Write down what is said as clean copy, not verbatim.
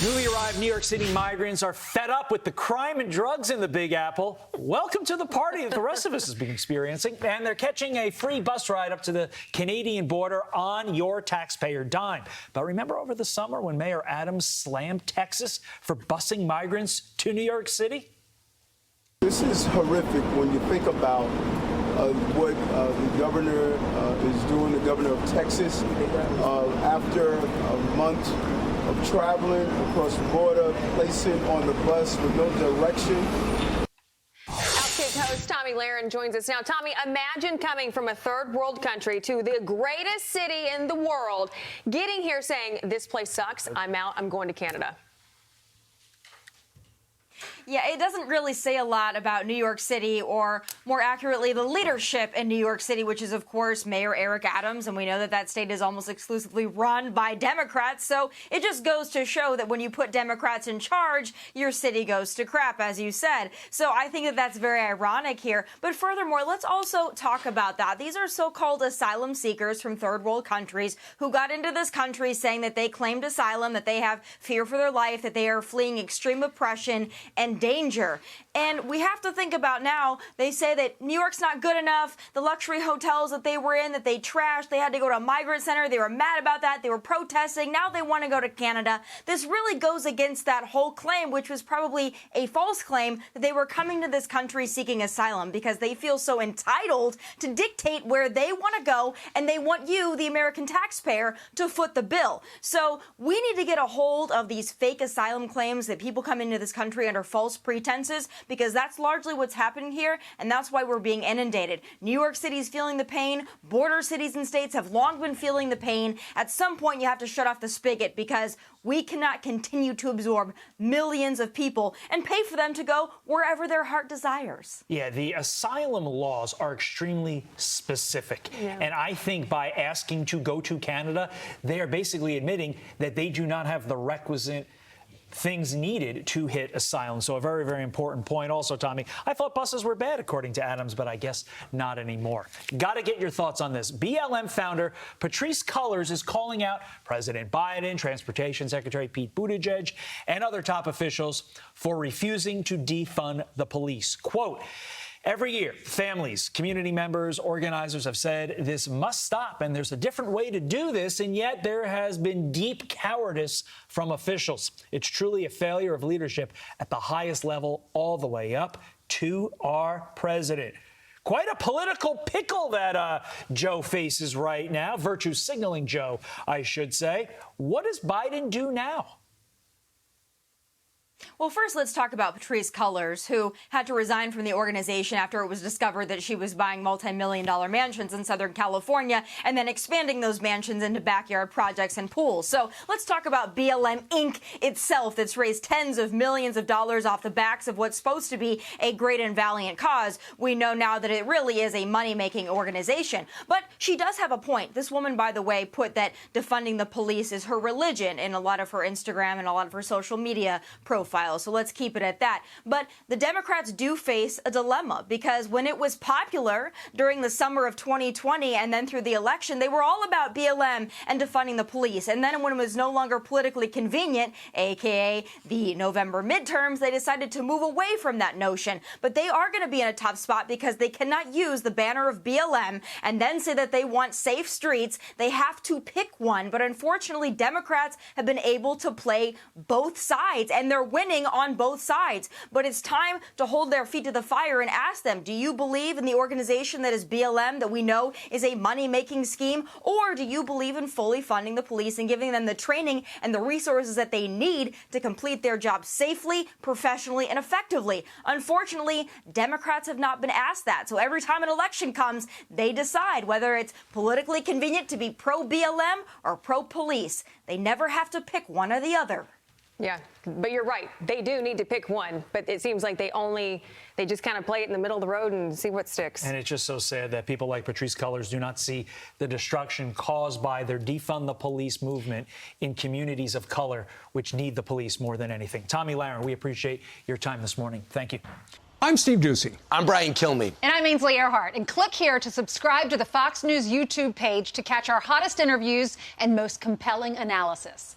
Newly arrived New York City migrants are fed up with the crime and drugs in the Big Apple. Welcome to the party that the rest of us has been experiencing. And they're catching a free bus ride up to the Canadian border on your taxpayer dime. But remember over the summer when Mayor Adams slammed Texas for busing migrants to New York City? This is horrific when you think about what the governor is doing, the governor of Texas, after a month of traveling across the border, placing on the bus with no direction. OutKick host Tomi Lahren joins us now. Tomi, imagine coming from a third world country to the greatest city in the world, getting here saying, this place sucks, I'm out, I'm going to Canada. Yeah, it doesn't really say a lot about New York City, or more accurately, the leadership in New York City, which is, of course, Mayor Eric Adams. And we know that that state is almost exclusively run by Democrats. So it just goes to show that when you put Democrats in charge, your city goes to crap, as you said. So I think that that's very ironic here. But furthermore, let's also talk about that. These are so-called asylum seekers from third world countries who got into this country saying that they claimed asylum, that they have fear for their life, that they are fleeing extreme oppression and danger. And we have to think about now, they say that New York's not good enough. The luxury hotels that they were in, that they trashed, they had to go to a migrant center. They were mad about that. They were protesting. Now they want to go to Canada. This really goes against that whole claim, which was probably a false claim, that they were coming to this country seeking asylum because they feel so entitled to dictate where they want to go, and they want you, the American taxpayer, to foot the bill. So we need to get a hold of these fake asylum claims that people come into this country under false pretenses, because that's largely what's happening here, and that's why we're being inundated. New York City's feeling the pain. Border cities and states have long been feeling the pain. At some point, you have to shut off the spigot, because we cannot continue to absorb millions of people and pay for them to go wherever their heart desires. Yeah, the asylum laws are extremely specific. Yeah. And I think by asking to go to Canada, they are basically admitting that they do not have the requisite things needed to hit asylum. So a very, very important point. Also, Tomi, I thought buses were bad, according to Adams, but I guess not anymore. Got to get your thoughts on this. BLM founder Patrisse Cullors is calling out President Biden, Transportation Secretary Pete Buttigieg, and other top officials for refusing to defund the police. Quote, every year, families, community members, organizers have said this must stop, and there's a different way to do this, and yet there has been deep cowardice from officials. It's truly a failure of leadership at the highest level, all the way up to our president. Quite a political pickle that Joe faces right now, virtue signaling Joe, I should say. What does Biden do now? Well, first, let's talk about Patrisse Cullors, who had to resign from the organization after it was discovered that she was buying multi-million-dollar mansions in Southern California and then expanding those mansions into backyard projects and pools. So let's talk about BLM Inc. itself, that's raised tens of millions of dollars off the backs of what's supposed to be a great and valiant cause. We know now that it really is a money-making organization. But she does have a point. This woman, by the way, put that defunding the police is her religion in a lot of her Instagram and a lot of her social media profiles. So let's keep it at that. But the Democrats do face a dilemma, because when it was popular during the summer of 2020 and then through the election, they were all about BLM and defunding the police. And then when it was no longer politically convenient, aka the November midterms, they decided to move away from that notion. But they are going to be in a tough spot, because they cannot use the banner of BLM and then say that they want safe streets. They have to pick one. But unfortunately, Democrats have been able to play both sides, and they're winning on both sides. But it's time to hold their feet to the fire and ask them, do you believe in the organization that is BLM, that we know is a money-making scheme, or do you believe in fully funding the police and giving them the training and the resources that they need to complete their job safely, professionally, and effectively? Unfortunately, Democrats have not been asked that. So every time an election comes, they decide whether it's politically convenient to be pro-BLM or pro-police. They never have to pick one or the other. Yeah, but you're right. They do need to pick one, but it seems like they just kind of play it in the middle of the road and see what sticks. And it's just so sad that people like Patrisse Cullors do not see the destruction caused by their defund the police movement in communities of color, which need the police more than anything. Tomi Lahren, we appreciate your time this morning. Thank you. I'm Steve Doocy. I'm Brian Kilmeade. And I'm Ainsley Earhart. And click here to subscribe to the Fox News YouTube page to catch our hottest interviews and most compelling analysis.